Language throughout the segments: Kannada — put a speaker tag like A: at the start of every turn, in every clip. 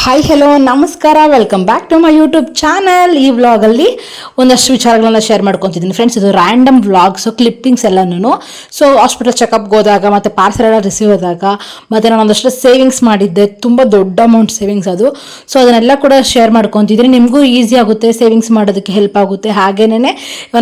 A: ಹಾಯ್ ಹಲೋ ನಮಸ್ಕಾರ, welcome back to my YouTube channel. ಈ ವ್ಲಾಗಲ್ಲಿ ಒಂದಷ್ಟು ವಿಚಾರಗಳನ್ನ ಶೇರ್ ಮಾಡ್ಕೊತಿದ್ದೀನಿ ಫ್ರೆಂಡ್ಸ್. ಇದು ರ್ಯಾಂಡಮ್ ವ್ಲಾಗ್ಸು, ಕ್ಲಿಪ್ಪಿಂಗ್ಸ್ ಎಲ್ಲನೂ. ಸೊ ಹಾಸ್ಪಿಟಲ್ ಚೆಕಪ್ಗೆ ಹೋದಾಗ ಮತ್ತು ಪಾರ್ಸಲ್ ಎಲ್ಲ ರಿಸೀವ್ ಆದಾಗ ಮತ್ತು ನಾನು ಒಂದಷ್ಟು ಸೇವಿಂಗ್ಸ್ ಮಾಡಿದ್ದೆ, ತುಂಬ ದೊಡ್ಡ ಅಮೌಂಟ್ ಸೇವಿಂಗ್ಸ್ ಅದು. ಸೊ ಅದನ್ನೆಲ್ಲ ಕೂಡ ಶೇರ್ ಮಾಡ್ಕೊತಿದ್ದೀನಿ. ನಿಮಗೂ ಈಸಿ ಆಗುತ್ತೆ, ಸೇವಿಂಗ್ಸ್ ಮಾಡೋದಕ್ಕೆ ಹೆಲ್ಪ್ ಆಗುತ್ತೆ. ಹಾಗೇನೇ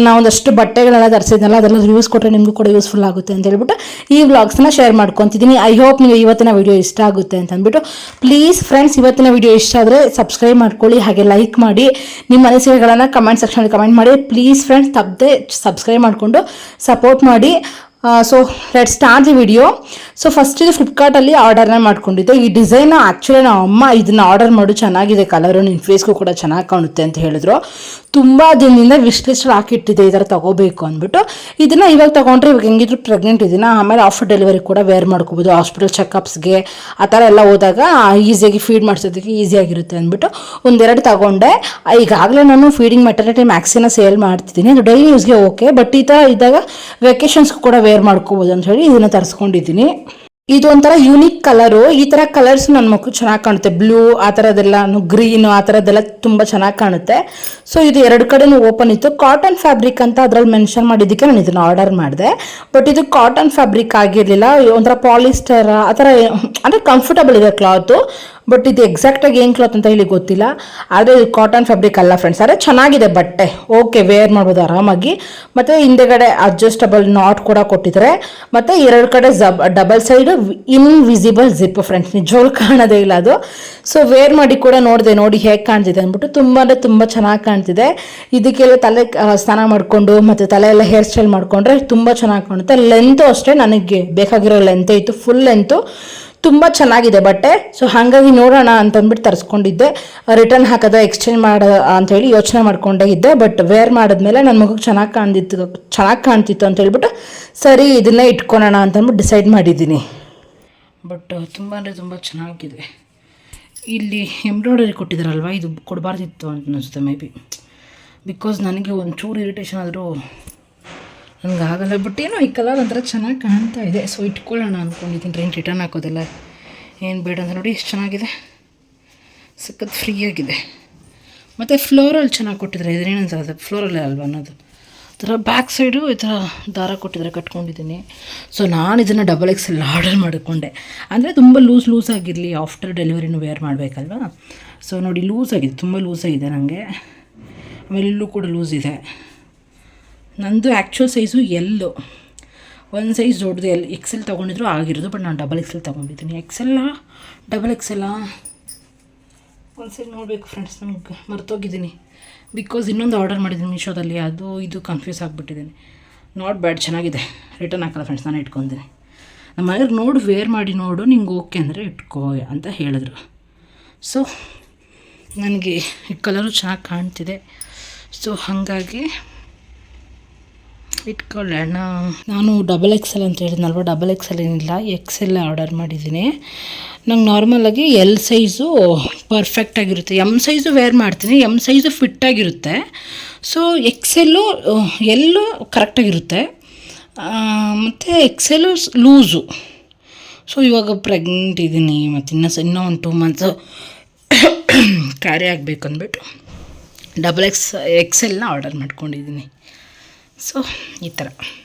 A: ನಾವು ಒಂದಷ್ಟು ಬಟ್ಟೆಗಳೆಲ್ಲ ತರಿಸಿದ್ನಲ್ಲ, ಅದೆಲ್ಲ ರಿವ್ಯೂಸ್ ಕೊಟ್ಟರೆ ನಿಮಗೂ ಕೂಡ ಯೂಸ್ಫುಲ್ ಆಗುತ್ತೆ ಅಂತ ಹೇಳ್ಬಿಟ್ಟು ಈ ವ್ಲಾಗ್ಸ್ನ ಶೇರ್ ಮಾಡ್ಕೊತಿದ್ದೀನಿ. ಐ ಹೋಪ್ ನೀವು ಇವತ್ತಿನ ವಿಡಿಯೋ ಇಷ್ಟ ಆಗುತ್ತೆ ಅಂತ ಅಂದ್ಬಿಟ್ಟು ಪ್ಲೀಸ್ ಫ್ರೆಂಡ್ಸ್, ಇವತ್ತಿನ ವಿಡಿಯೋ ಇಷ್ಟ ಆದರೆ ಸಬ್ಸ್ಕ್ರೈಬ್ ಮಾಡ್ಕೊಳ್ಳಿ, ಹಾಗೆ ಲೈಕ್ ಮಾಡಿ, ನಿಮ್ಮ ಅನಿಸಿಕೆಗಳನ್ನು ಕಮೆಂಟ್ ಸೆಕ್ಷನಲ್ಲಿ ಕಮೆಂಟ್ ಮಾಡಿ ಪ್ಲೀಸ್ ಫ್ರೆಂಡ್ಸ್. ತಪ್ಪದೆ ಸಬ್ಸ್ಕ್ರೈಬ್ ಮಾಡಿಕೊಂಡು ಸಪೋರ್ಟ್ ಮಾಡಿ. So let start the video. So first ಇದು ಫ್ಲಿಪ್ಕಾರ್ಟಲ್ಲಿ ಆರ್ಡರ್ನ ಮಾಡ್ಕೊಂಡಿದ್ದೆ. ಈ ಡಿಸೈನ್ ಆ್ಯಕ್ಚುಲಿ ನಮ್ಮ ಅಮ್ಮ ಇದನ್ನು ಆರ್ಡರ್ ಮಾಡು, ಚೆನ್ನಾಗಿದೆ ಕಲರು, ನಿನ್ನ ಫೇಸ್ಗೂ ಕೂಡ ಚೆನ್ನಾಗಿ ಕಾಣುತ್ತೆ ಅಂತ ಹೇಳಿದ್ರು. ತುಂಬ ದಿನದಿಂದ ವಿಶ್ ಲಿಸ್ಟಲ್ಲಿ ಹಾಕಿಟ್ಟಿದ್ದೆ ಈ ಥರ ತೊಗೋಬೇಕು ಅಂದ್ಬಿಟ್ಟು. ಇದನ್ನು ಇವಾಗ ತೊಗೊಂಡ್ರೆ ಇವಾಗ ಹೆಂಗಿದ್ರು ಪ್ರೆಗ್ನೆಂಟ್ ಇದೀನ, ಆಮೇಲೆ ಆಫ್ಟರ್ ಡೆಲಿವರಿ ಕೂಡ ವೇರ್ ಮಾಡ್ಕೋಬೋದು, ಹಾಸ್ಪಿಟಲ್ ಚೆಕಪ್ಸ್ಗೆ ಆ ಥರ ಎಲ್ಲ ಹೋದಾಗ ಈಸಿಯಾಗಿ ಫೀಡ್ ಮಾಡಿಸೋದಕ್ಕೆ ಈಸಿಯಾಗಿರುತ್ತೆ ಅಂದ್ಬಿಟ್ಟು ಒಂದೆರಡು ತೊಗೊಂಡೆ. ಈಗಾಗಲೇ ನಾನು ಫೀಡಿಂಗ್ ಮೆಟರ್ನಿಟಿ ಮ್ಯಾಕ್ಸಿನ ಸೇಲ್ ಮಾಡ್ತಿದ್ದೀನಿ, ಅದು ಡೈಲಿ ಯೂಸ್ಗೆ ಓಕೆ, ಬಟ್ ಈ ಥರ ಇದ್ದಾಗ ವೆಕೇಷನ್ಸ್ಗೂ ಕೂಡ ವೇರ್ ಮಾಡ್ಕೋಬೋದು ಅಂತ ಹೇಳಿ ಇದನ್ನು ತರಿಸ್ಕೊಂಡಿದ್ದೀನಿ. ಇದು ಒಂಥರ ಯೂನಿಕ್ ಕಲರು. ಈ ಥರ ಕಲರ್ಸ್ ನನ್ನ ಮಕ್ಕಳು ಚೆನ್ನಾಗಿ ಕಾಣುತ್ತೆ, ಬ್ಲೂ ಆ ಥರದ್ದೆಲ್ಲ, ಗ್ರೀನು ಆ ಥರದ್ದೆಲ್ಲ ತುಂಬ ಚೆನ್ನಾಗಿ ಕಾಣುತ್ತೆ. ಸೊ ಇದು ಎರಡು ಕಡೆನೂ ಓಪನ್ ಇತ್ತು. ಕಾಟನ್ ಫ್ಯಾಬ್ರಿಕ್ ಅಂತ ಅದರಲ್ಲಿ ಮೆನ್ಷನ್ ಮಾಡಿದ್ದಕ್ಕೆ ನಾನು ಇದನ್ನು ಆರ್ಡರ್ ಮಾಡಿದೆ. ಬಟ್ ಇದು ಕಾಟನ್ ಫ್ಯಾಬ್ರಿಕ್ ಆಗಿರಲಿಲ್ಲ, ಒಂಥರ ಪಾಲಿಸ್ಟರ್ ಆ ಥರ, ಅಂದರೆ ಕಂಫರ್ಟಬಲ್ ಇದೆ ಕ್ಲಾತು. ಬಟ್ ಇದು ಎಕ್ಸಾಕ್ಟಾಗಿ ಏನು ಕ್ಲಾತ್ ಅಂತ ಹೇಳಿ ಗೊತ್ತಿಲ್ಲ, ಆದರೆ ಇದು ಕಾಟನ್ ಫ್ಯಾಬ್ರಿಕ್ ಅಲ್ಲ ಫ್ರೆಂಡ್ಸ್. ಆದರೆ ಚೆನ್ನಾಗಿದೆ ಬಟ್ಟೆ, ಓಕೆ, ವೇರ್ ಮಾಡ್ಬೋದು ಆರಾಮಾಗಿ. ಮತ್ತು ಹಿಂದೆಗಡೆ ಅಡ್ಜಸ್ಟಬಲ್ ನಾಟ್ ಕೂಡ ಕೊಟ್ಟಿದ್ದಾರೆ, ಮತ್ತು ಎರಡು ಕಡೆ double side invisible zip friends, ನಿಜವಾಗ್ಲೂ ಕಾಣೋದೇ ಇಲ್ಲ ಅದು. ಸೊ ವೇರ್ ಮಾಡಿ ಕೂಡ ನೋಡಿದೆ, ನೋಡಿ ಹೇಗೆ ಕಾಣ್ತಿದೆ ಅಂದ್ಬಿಟ್ಟು, ತುಂಬ ಅಂದರೆ ತುಂಬ ಚೆನ್ನಾಗಿ ಕಾಣ್ತಿದೆ. ಇದಕ್ಕೆಲ್ಲ ತಲೆ ಸ್ನಾನ ಮಾಡಿಕೊಂಡು ಮತ್ತು ತಲೆ ಎಲ್ಲ ಹೇರ್ ಸ್ಟೈಲ್ ಮಾಡಿಕೊಂಡ್ರೆ ತುಂಬ ಚೆನ್ನಾಗಿ ಕಾಣುತ್ತೆ. ಲೆಂತು ಅಷ್ಟೇ ನನಗೆ ಬೇಕಾಗಿರೋ ಲೆಂತ್ ಇತ್ತು, ಫುಲ್ ಲೆಂತು, ತುಂಬ ಚೆನ್ನಾಗಿದೆ ಬಟ್ಟೆ. ಸೊ ಹಾಗಾಗಿ ನೋಡೋಣ ಅಂತಂದ್ಬಿಟ್ಟು ತರಿಸ್ಕೊಂಡಿದ್ದೆ. ರಿಟರ್ನ್ ಹಾಕೋದ ಎಕ್ಸ್ಚೇಂಜ್ ಮಾಡ ಅಂಥೇಳಿ ಯೋಚನೆ ಮಾಡ್ಕೊಂಡೇ ಇದ್ದೆ. ಬಟ್ ವೇರ್ ಮಾಡಿದ್ಮೇಲೆ ನನ್ನ ಮಗುಗೆ ಚೆನ್ನಾಗಿ ಕಾಣ್ತಿತ್ತು ಅಂತ ಹೇಳ್ಬಿಟ್ಟು ಸರಿ ಇದನ್ನೇ ಇಟ್ಕೊಳ್ಳೋಣ ಅಂತಂದ್ಬಿಟ್ಟು ಡಿಸೈಡ್ ಮಾಡಿದ್ದೀನಿ. ಬಟ್ ತುಂಬ ಅಂದರೆ ತುಂಬ ಚೆನ್ನಾಗಿದೆ. ಇಲ್ಲಿ ಎಂಬ್ರಾಯ್ಡರಿ ಕೊಟ್ಟಿದ್ದಾರಲ್ವ, ಇದು ಕೊಡಬಾರ್ದಿತ್ತು ಅಂತ ಅನಿಸುತ್ತೆ ಮೇ ಬಿ, ಬಿಕಾಸ್ ನನಗೆ ಒಂಚೂರು ಇರಿಟೇಷನ್ ಆದರೂ ನನಗಾಗಲ್ಲ. ಬಟ್ ಏನೋ ಈ ಕಲರ್ ಒಂಥರ ಚೆನ್ನಾಗಿ ಕಾಣ್ತಾ ಇದೆ, ಸೊ ಇಟ್ಕೊಳ್ಳೋಣ ಅಂದ್ಕೊಂಡಿದ್ದೀನಿ. ರಿಟರ್ನ್ ಹಾಕೋದೆಲ್ಲ ಏನು ಬೇಡ ಅಂತ ನೋಡಿ, ಎಷ್ಟು ಚೆನ್ನಾಗಿದೆ, ಸಖತ್ ಫ್ರೀಯಾಗಿದೆ. ಮತ್ತು ಫ್ಲೋರಲ್ಲಿ ಚೆನ್ನಾಗಿ ಕೊಟ್ಟಿದ್ದಾರೆ. ಇದೇನು ಅನ್ಸೋದು ಫ್ಲೋರಲ್ಲೇ ಅಲ್ವಾ ಅನ್ನೋದು. ಈ ಥರ ಬ್ಯಾಕ್ ಸೈಡು ಈ ಥರ ದಾರ ಕೊಟ್ಟಿದ್ದಾರೆ, ಕಟ್ಕೊಂಡಿದ್ದೀನಿ. ಸೊ ನಾನು ಇದನ್ನು ಡಬಲ್ ಎಕ್ಸೆಲ್ ಆರ್ಡರ್ ಮಾಡಿಕೊಂಡೆ, ಅಂದರೆ ತುಂಬ ಲೂಸ್ ಆಗಿರಲಿ, ಆಫ್ಟರ್ ಡೆಲಿವರಿನೂ ವೇರ್ ಮಾಡಬೇಕಲ್ವಾ. ಸೊ ನೋಡಿ ಲೂಸ್ ಆಗಿದೆ, ತುಂಬ ಲೂಸ್ ಆಗಿದೆ ನನಗೆ. ಆಮೇಲೆ ಇಲ್ಲೂ ಕೂಡ ಲೂಸ್ ಇದೆ. ನಂದು ಆ್ಯಕ್ಚುಲ್ ಸೈಜು ಎಲ್ಲು, ಒಂದು ಸೈಜ್ ದೊಡ್ಡದು ಎಕ್ಸೆಲ್ ತೊಗೊಂಡಿದ್ರು ಆಗಿರೋದು, ಬಟ್ ನಾನು ಡಬಲ್ ಎಕ್ಸೆಲ್ ತೊಗೊಂಡಿದ್ದೀನಿ. ಎಕ್ಸೆಲ್ಲ ಡಬಲ್ ಎಕ್ಸೆಲ್ಲ ಒಂದು ಸೈಜ್ ನೋಡಬೇಕು ಫ್ರೆಂಡ್ಸ್, ನಮಗೆ ಮರ್ತೋಗಿದ್ದೀನಿ. ಬಿಕಾಸ್ ಇನ್ನೊಂದು ಆರ್ಡರ್ ಮಾಡಿದ್ದೀನಿ ಮೀಶೋದಲ್ಲಿ, ಅದು ಇದು ಕನ್ಫ್ಯೂಸ್ ಆಗಿಬಿಟ್ಟಿದ್ದೀನಿ. ನಾಟ್ ಬ್ಯಾಡ್, ಚೆನ್ನಾಗಿದೆ. ರಿಟರ್ನ್ ಹಾಕಲ್ಲ ಫ್ರೆಂಡ್ಸ್, ನಾನು ಇಟ್ಕೊತೀನಿ. ನಮ್ಮ ಮನೆಯವ್ರಿಗೆ ನೋಡು, ವೇರ್ ಮಾಡಿ ನೋಡು, ನಿಂಗೆ ಓಕೆ ಅಂದರೆ ಇಟ್ಕೋ ಅಂತ ಹೇಳಿದ್ರು. ಸೊ ನನಗೆ ಈ ಕಲರು ಚೆನ್ನಾಗಿ ಕಾಣ್ತಿದೆ, ಸೊ ಹಾಗಾಗಿ ಇಟ್ಕೊಳ್ಳೋಣ. ನಾನು ಡಬಲ್ ಎಕ್ಸೆಲ್ ಅಂತ ಹೇಳಿದ್ನಲ್ವ, ಡಬಲ್ ಎಕ್ಸೆಲ್ ಏನಿಲ್ಲ, ಎಕ್ಸೆಲ್ ಆರ್ಡರ್ ಮಾಡಿದ್ದೀನಿ. ನಂಗೆ ನಾರ್ಮಲಾಗಿ ಎಲ್ ಸೈಜು ಪರ್ಫೆಕ್ಟಾಗಿರುತ್ತೆ, ಎಮ್ ಸೈಜು ವೇರ್ ಮಾಡ್ತೀನಿ, ಎಮ್ ಸೈಜು ಫಿಟ್ಟಾಗಿರುತ್ತೆ. ಸೊ ಎಕ್ಸೆಲ್ಲು ಎಲ್ಲೂ ಕರೆಕ್ಟಾಗಿರುತ್ತೆ, ಮತ್ತು ಎಕ್ಸೆಲ್ಲು ಲೂಸು. ಸೊ ಇವಾಗ ಪ್ರೆಗ್ನೆಂಟ್ ಇದ್ದೀನಿ, ಮತ್ತು ಇನ್ನೂ ಒಂದು 2 ಮಂತ್ಸು ಕ್ಯಾರಿ ಆಗಬೇಕು ಅಂದ್ಬಿಟ್ಟು ಡಬಲ್ ಎಕ್ಸೆಲ್ನ ಆರ್ಡರ್ ಮಾಡ್ಕೊಂಡಿದ್ದೀನಿ. ಸೊ ಈ ಥರ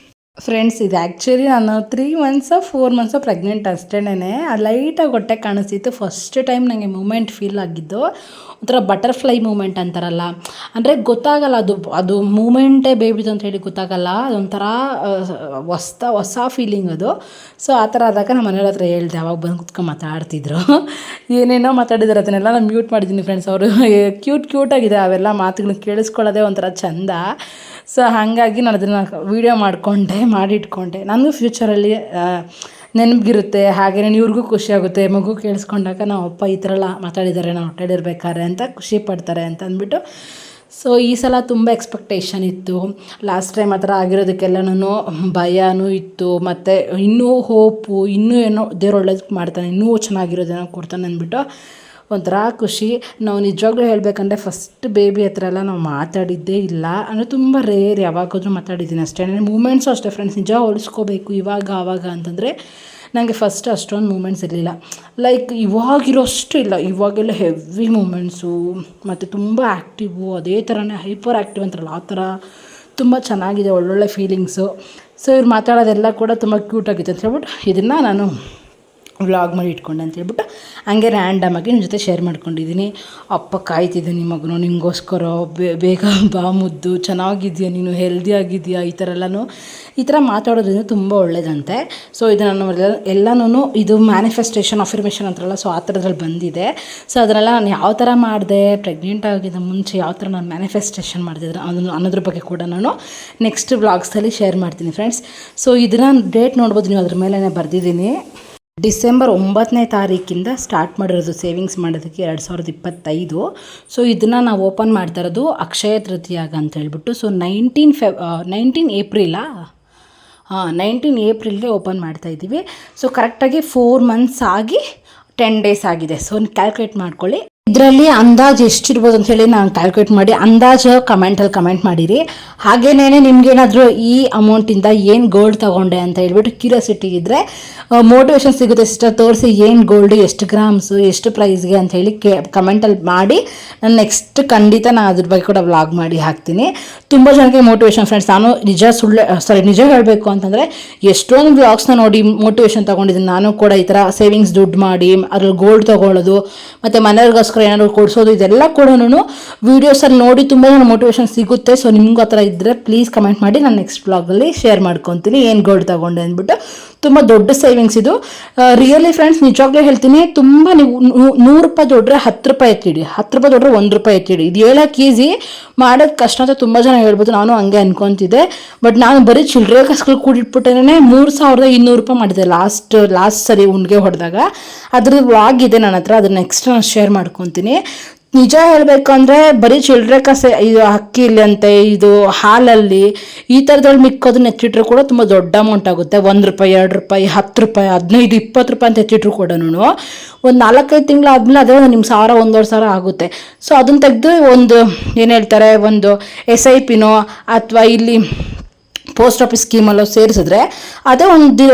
A: ಫ್ರೆಂಡ್ಸ್, ಇದು ಆ್ಯಕ್ಚುಲಿ ನಾನು 3 ಮಂತ್ಸೋ 4 ಮಂತ್ಸೋ ಪ್ರೆಗ್ನೆಂಟ್ ಅಷ್ಟೇನೆ. ಅದು ಲೈಟಾಗಿ ಹೊಟ್ಟೆ ಕಾಣಿಸ್ತಿತ್ತು. ಫಸ್ಟ್ ಟೈಮ್ ನನಗೆ ಮೂಮೆಂಟ್ ಫೀಲ್ ಆಗಿದ್ದು ಒಂಥರ ಬಟರ್ಫ್ಲೈ ಮೂಮೆಂಟ್ ಅಂತಾರಲ್ಲ, ಅಂದರೆ ಗೊತ್ತಾಗಲ್ಲ ಅದು ಮೂಮೆಂಟೇ ಬೇಬಿದು ಅಂತ ಹೇಳಿ ಗೊತ್ತಾಗಲ್ಲ, ಅದೊಂಥರ ಹೊಸ ಫೀಲಿಂಗ್ ಅದು. ಸೊ ಆ ಥರ ಆದಾಗ ನಮ್ಮ ಮನೆಯವ್ರ ಹತ್ರ ಹೇಳ್ದೆ, ಅವಾಗ ಬಂದು ಕುತ್ಕೊಂಡು ಮಾತಾಡ್ತಿದ್ರು, ಏನೇನೋ ಮಾತಾಡಿದ್ರು, ಅದನ್ನೆಲ್ಲ ನಾನು ಮ್ಯೂಟ್ ಮಾಡಿದ್ದೀನಿ ಫ್ರೆಂಡ್ಸ್. ಅವರು ಕ್ಯೂಟಾಗಿದೆ, ಅವೆಲ್ಲ ಮಾತುಗಳನ್ನ ಕೇಳಿಸ್ಕೊಳ್ಳೋದೇ ಒಂಥರ ಚೆಂದ. ಸೊ ಹಾಗಾಗಿ ನಾನು ಅದನ್ನು ವೀಡಿಯೋ ಮಾಡಿಟ್ಕೊಂಡೆ. ನನಗೂ ಫ್ಯೂಚರಲ್ಲಿ ನೆನಪಿಗಿರುತ್ತೆ, ಹಾಗೆಯೇ ಇವ್ರಿಗೂ ಖುಷಿಯಾಗುತ್ತೆ, ಮಗು ಕೇಳಿಸ್ಕೊಂಡಾಗ ನಮ್ಮ ಅಪ್ಪ ಈ ಥರ ಎಲ್ಲ ಮಾತಾಡಿದ್ದಾರೆ ನಾವು ಹೊಟ್ಟೆಲಿರ್ಬೇಕಾದ್ರೆ ಅಂತ ಖುಷಿ ಪಡ್ತಾರೆ ಅಂತ ಅಂದ್ಬಿಟ್ಟು. ಸೊ ಈ ಸಲ ತುಂಬ ಎಕ್ಸ್ಪೆಕ್ಟೇಷನ್ ಇತ್ತು. ಲಾಸ್ಟ್ ಟೈಮ್ ಆ ಥರ ಆಗಿರೋದಕ್ಕೆಲ್ಲನೂ ಭಯನೂ ಇತ್ತು, ಮತ್ತು ಇನ್ನೂ ಹೋಪು, ಇನ್ನೂ ಏನೋ ದೇವ್ರು ಒಳ್ಳೇದು ಮಾಡ್ತಾನೆ, ಇನ್ನೂ ಚೆನ್ನಾಗಿರೋದೇನೋ ಕೊಡ್ತಾನೆ ಅಂದ್ಬಿಟ್ಟು ಒಂಥರ ಖುಷಿ. ನಾವು ನಿಜವಾಗ್ಲೂ ಹೇಳಬೇಕಂದ್ರೆ ಫಸ್ಟ್ ಬೇಬಿ ಹತ್ರ ಎಲ್ಲ ನಾವು ಮಾತಾಡಿದ್ದೇ ಇಲ್ಲ, ಅಂದರೆ ತುಂಬ ರೇರ್, ಯಾವಾಗಾದ್ರೂ ಮಾತಾಡಿದ್ದೀನಿ ಅಷ್ಟೇ. ಮೂಮೆಂಟ್ಸು ಅಷ್ಟೇ ಫ್ರೆಂಡ್ಸ್, ನಿಜ ಹೋಲಿಸ್ಕೋಬೇಕು ಇವಾಗ ಆವಾಗ ಅಂತಂದರೆ ನನಗೆ ಫಸ್ಟ್ ಅಷ್ಟೊಂದು ಮೂಮೆಂಟ್ಸ್ ಇರಲಿಲ್ಲ. ಲೈಕ್ ಇವಾಗಿರೋಷ್ಟು ಇಲ್ಲ, ಇವಾಗೆಲ್ಲ ಹೆವಿ ಮೂಮೆಂಟ್ಸು ಮತ್ತು ತುಂಬ ಆ್ಯಕ್ಟಿವು, ಅದೇ ಥರನೇ ಹೈಪರ್ ಆ್ಯಕ್ಟಿವ್ ಅಂತಾರಲ್ಲ ಆ ಥರ ತುಂಬ ಚೆನ್ನಾಗಿದೆ, ಒಳ್ಳೊಳ್ಳೆ ಫೀಲಿಂಗ್ಸು. ಸೊ ಇವ್ರು ಮಾತಾಡೋದೆಲ್ಲ ಕೂಡ ತುಂಬ ಕ್ಯೂಟಾಗಿತ್ತು ಅಂತ ಹೇಳ್ಬಿಟ್ಟು ಇದನ್ನು ನಾನು ವ್ಲಾಗ್ ಮಾಡಿ ಇಟ್ಕೊಂಡೆ ಅಂತ ಹೇಳ್ಬಿಟ್ಟು ಹಂಗೆ ರ್ಯಾಂಡಮಾಗಿ ನಿಮ್ಮ ಜೊತೆ ಶೇರ್ ಮಾಡ್ಕೊಂಡಿದ್ದೀನಿ. ಅಪ್ಪ ಕಾಯ್ತಿದ್ದೀನಿ ಮಗನು ನಿಮಗೋಸ್ಕರ, ಬೇಗ ಬಾ ಮುದ್ದು, ಚೆನ್ನಾಗಿದೆಯಾ ನೀನು, ಹೆಲ್ದಿ ಆಗಿದೆಯಾ, ಈ ಥರ ಮಾತಾಡೋದ್ರಿಂದ ತುಂಬ ಒಳ್ಳೇದಂತೆ. ಸೊ ಇದು ನಾನು ಎಲ್ಲನೂ ಇದು ಮ್ಯಾನಿಫೆಸ್ಟೇಷನ್ ಅಫರ್ಮೇಷನ್ ಅಂತಾರಲ್ಲ, ಸೊ ಆ ಥರದ್ರಲ್ಲಿ ಬಂದಿದೆ. ಸೊ ಅದನ್ನೆಲ್ಲ ನಾನು ಯಾವ ಥರ ಮಾಡಿದೆ, ಪ್ರೆಗ್ನೆಂಟ್ ಆಗಿದ್ದ ಮುಂಚೆ ಯಾವ ಥರ ನಾನು ಮ್ಯಾನಿಫೆಸ್ಟೇಷನ್ ಮಾಡ್ತಿದ್ರೆ ಅನ್ನೋದ್ರ ಬಗ್ಗೆ ಕೂಡ ನಾನು ನೆಕ್ಸ್ಟ್ ವ್ಲಾಗ್ಸಲ್ಲಿ ಶೇರ್ ಮಾಡ್ತೀನಿ ಫ್ರೆಂಡ್ಸ್. ಸೊ ಇದನ್ನು ಡೇಟ್ ನೋಡ್ಬೋದು ನೀವು, ಅದ್ರ ಮೇಲೆ ಬರೆದಿದ್ದೀನಿ. ಡಿಸೆಂಬರ್ 9ನೇ ತಾರೀಕಿಂದ ಸ್ಟಾರ್ಟ್ ಮಾಡಿರೋದು ಸೇವಿಂಗ್ಸ್ ಮಾಡೋದಕ್ಕೆ 2025. ಸೊ ಇದನ್ನು ನಾವು ಓಪನ್ ಮಾಡ್ತಾ ಇರೋದು ಅಕ್ಷಯ ತೃತೀಯಾಗ ಅಂತ ಹೇಳ್ಬಿಟ್ಟು. ಸೊ 19 ಏಪ್ರಿಲ್ಗೆ ಓಪನ್ ಮಾಡ್ತಾಯಿದ್ದೀವಿ. ಸೊ ಕರೆಕ್ಟಾಗಿ 4 ಮಂತ್ಸ್ ಆಗಿ 10 ಡೇಸ್ ಆಗಿದೆ. ಸೊ ಕ್ಯಾಲ್ಕುಲೇಟ್ ಮಾಡ್ಕೊಳ್ಳಿ. ಇದರಲ್ಲಿ ಅಂದಾಜು ಎಷ್ಟಿರ್ಬೋದು ಅಂಥೇಳಿ ನಾನು ಕ್ಯಾಲ್ಕುಲೇಟ್ ಮಾಡಿ ಅಂದಾಜು ಕಮೆಂಟಲ್ಲಿ ಕಮೆಂಟ್ ಮಾಡಿರಿ. ಹಾಗೇನೇ ನಿಮ್ಗೇನಾದರೂ ಈ ಅಮೌಂಟಿಂದ ಏನು ಗೋಲ್ಡ್ ತೊಗೊಂಡೆ ಅಂತ ಹೇಳ್ಬಿಟ್ಟು ಕ್ಯೂರಿಯಾಸಿಟಿ ಇದ್ದರೆ ಮೋಟಿವೇಶನ್ ಸಿಗುತ್ತೆ ಸಿಸ್ಟರ್, ತೋರಿಸಿ ಏನು ಗೋಲ್ಡು, ಎಷ್ಟು ಗ್ರಾಮ್ಸು, ಎಷ್ಟು ಪ್ರೈಸ್ಗೆ ಅಂತ ಹೇಳಿ ಕಮೆಂಟಲ್ಲಿ ಮಾಡಿ. ನಾನು ನೆಕ್ಸ್ಟ್ ಖಂಡಿತ ನಾನು ಅದ್ರ ಬಗ್ಗೆ ಕೂಡ ವ್ಲಾಗ್ ಮಾಡಿ ಹಾಕ್ತೀನಿ. ತುಂಬ ಜನಕ್ಕೆ ಮೋಟಿವೇಶನ್ ಫ್ರೆಂಡ್ಸ್. ನಾನು ನಿಜ ಹೇಳಬೇಕು ಅಂತಂದರೆ ಎಷ್ಟೊಂದು ವ್ಲಾಗ್ಸ್ನ ನೋಡಿ ಮೋಟಿವೇಶನ್ ತೊಗೊಂಡಿದ್ದೀನಿ. ನಾನು ಕೂಡ ಈ ಥರ ಸೇವಿಂಗ್ಸ್ ದುಡ್ಡು ಮಾಡಿ ಅದ್ರಲ್ಲಿ ಗೋಲ್ಡ್ ತೊಗೊಳ್ಳೋದು ಮತ್ತು ಮನೆಯವ್ರಿಗೋಸ್ಕರ ಏನಾದ್ರು ಕೊಡಿಸೋದು, ಇದೆಲ್ಲ ಕೂಡ ವೀಡಿಯೋಸಲ್ಲಿ ನೋಡಿ ತುಂಬ ಜನ ಮೋಟಿವೇಶನ್ ಸಿಗುತ್ತೆ. ಸೊ ನಿಮಗೂ ಆ ಥರ ಇದ್ದರೆ ಪ್ಲೀಸ್ ಕಮೆಂಟ್ ಮಾಡಿ, ನಾನು ನೆಕ್ಸ್ಟ್ ವ್ಲಾಗಲ್ಲಿ ಶೇರ್ ಮಾಡ್ಕೊತೀನಿ ಏನು ಗೋಲ್ಡ್ ತೊಗೊಂಡೆ ಅಂದ್ಬಿಟ್ಟು. ತುಂಬ ದೊಡ್ಡ ಸೇವಿಂಗ್ಸ್ ಇದು, ರಿಯಲಿ ಫ್ರೆಂಡ್ಸ್. ನಿಜವಾಗ್ಲೂ ಹೇಳ್ತೀನಿ, ತುಂಬ ನೀವು 100 ರೂಪಾಯಿ ದೊಡ್ಡ್ರೆ 10 ರೂಪಾಯಿ ಎತ್ತಿಡಿ, 10 ರೂಪಾಯಿ ದೊಡ್ಡ್ರೆ 1 ರೂಪಾಯಿ ಎತ್ತಿಡಿ. ಇದು ಹೇಳೋಕೆ ಈಸಿ, ಮಾಡೋದು ಕಷ್ಟ ಅಂತ ತುಂಬ ಜನ ಹೇಳ್ಬೋದು. ನಾನು ಹಂಗೆ ಅನ್ಕೊತಿದ್ದೆ. ಬಟ್ ನಾನು ಬರೀ ಚಿಲ್ಲರೆ ಕಾಸುಗಳು ಕೂಡಿಟ್ಬಿಟ್ಟೇ 3200 ರೂಪಾಯಿ ಮಾಡಿದೆ ಲಾಸ್ಟ್ ಸರಿ ಉಂಡಿಗೆ ಹೊಡೆದಾಗ. ಅದ್ರದ್ದು ವ್ಲಾಗ್ ಇದೆ ನನ್ನ ಹತ್ರ, ಅದನ್ನ ನೆಕ್ಸ್ಟ್ ನಾನು ಶೇರ್ ಮಾಡ್ಕೊತೀನಿ. ನಿಜ ಹೇಳಬೇಕು ಅಂದರೆ ಬರೀ ಚಿಲ್ಲರೆ ಕಾಸೆ, ಇದು ಅಕ್ಕಿಲಿ ಅಂತೆ, ಇದು ಹಾಲಲ್ಲಿ ಈ ಥರದಲ್ಲಿ ಮಿಕ್ಕೋದನ್ನ ಎತ್ತಿಟ್ರು ಕೂಡ ತುಂಬ ದೊಡ್ಡ ಅಮೌಂಟ್ ಆಗುತ್ತೆ. 1 ರೂಪಾಯಿ, 2 ರೂಪಾಯಿ, 10 ರೂಪಾಯಿ, 15, 20 ರೂಪಾಯಿ ಅಂತ ಎತ್ತಿಟ್ರು ಕೂಡ ಒಂದು 4-5 ತಿಂಗಳಾದ್ಮೇಲೆ ಅದೇ ನಿಮ್ಗೆ 1000, 1,500 ಆಗುತ್ತೆ. ಸೊ ಅದನ್ನು ತೆಗೆದು ಒಂದು ಏನು ಹೇಳ್ತಾರೆ, ಒಂದು SIPನೋ ಅಥವಾ ಇಲ್ಲಿ ಪೋಸ್ಟ್ ಆಫೀಸ್ ಸ್ಕೀಮಲ್ಲೋ ಸೇರಿಸಿದ್ರೆ ಅದೇ ಒಂದು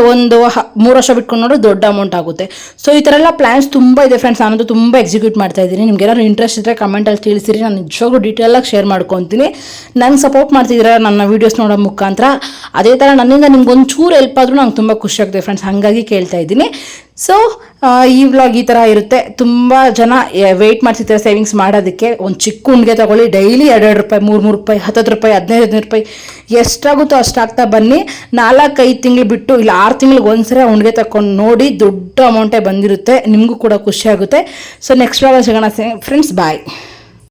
A: 3 ವರ್ಷ ಬಿಟ್ಕೊಂಡು ನೋಡೋ ದೊಡ್ಡ ಅಮೌಂಟ್ ಆಗುತ್ತೆ. ಸೊ ಈ ಥರ ಎಲ್ಲ ಪ್ಲ್ಯಾನ್ಸ್ ತುಂಬ ಇದೆ ಫ್ರೆಂಡ್ಸ್. ನಾನಂತೂ ತುಂಬ ಎಕ್ಸಿಕ್ಯೂಟ್ ಮಾಡ್ತಾ ಇದ್ದೀನಿ. ನಿಮ್ಗೆ ಏನಾದ್ರು ಇಂಟ್ರೆಸ್ಟ್ ಇದ್ದರೆ ಕಮೆಂಟಲ್ಲಿ ತಿಳಿಸಿರಿ, ನಾನು ನಿಜವಾಗ್ಲೂ ಡೀಟೇಲಾಗಿ ಶೇರ್ ಮಾಡ್ಕೊತೀನಿ. ನಂಗೆ ಸಪೋರ್ಟ್ ಮಾಡ್ತಿದ್ದೀರಾ ನನ್ನ ವೀಡಿಯೋಸ್ ನೋಡೋ ಮುಖಾಂತರ. ಅದೇ ಥರ ನನ್ನಿಂದ ನಿಮ್ಗೆ ಒಂಚೂರು ಹೆಲ್ಪ್ ಆದರೂ ನಂಗೆ ತುಂಬ ಖುಷಿ ಆಗುತ್ತೆ ಫ್ರೆಂಡ್ಸ್, ಹಾಗಾಗಿ ಕೇಳ್ತಾ ಇದ್ದೀನಿ. ಸೊ ಈ ವ್ಲಾಗ್ ಈ ಥರ ಇರುತ್ತೆ. ತುಂಬ ಜನ ವೆಯ್ಟ್ ಮಾಡ್ತಿರ್ತಾರೆ ಸೇವಿಂಗ್ಸ್ ಮಾಡೋದಕ್ಕೆ. ಒಂದು ಚಿಕ್ಕ ಉಂಡಿಗೆ ತೊಗೊಳ್ಳಿ, ಡೈಲಿ 2 ರೂಪಾಯಿ, 3 ರೂಪಾಯಿ, 10 ರೂಪಾಯಿ, 15 ರೂಪಾಯಿ ಎಷ್ಟಾಗುತ್ತೋ ಅಷ್ಟಾಗ್ತಾ ಬನ್ನಿ. 4-5 ತಿಂಗಳು ಬಿಟ್ಟು ಇಲ್ಲ 6 ತಿಂಗಳಿಗೆ ಒಂದ್ಸರಿ ಉಂಡಿಗೆ ತಗೊಂಡು ನೋಡಿ, ದೊಡ್ಡ ಅಮೌಂಟೇ ಬಂದಿರುತ್ತೆ, ನಿಮಗೂ ಕೂಡ ಖುಷಿ ಆಗುತ್ತೆ. ಸೊ ನೆಕ್ಸ್ಟ್ ವ್ಲಾಗ್ ಸಿಗೋಣ ಫ್ರೆಂಡ್ಸ್, ಬಾಯ್.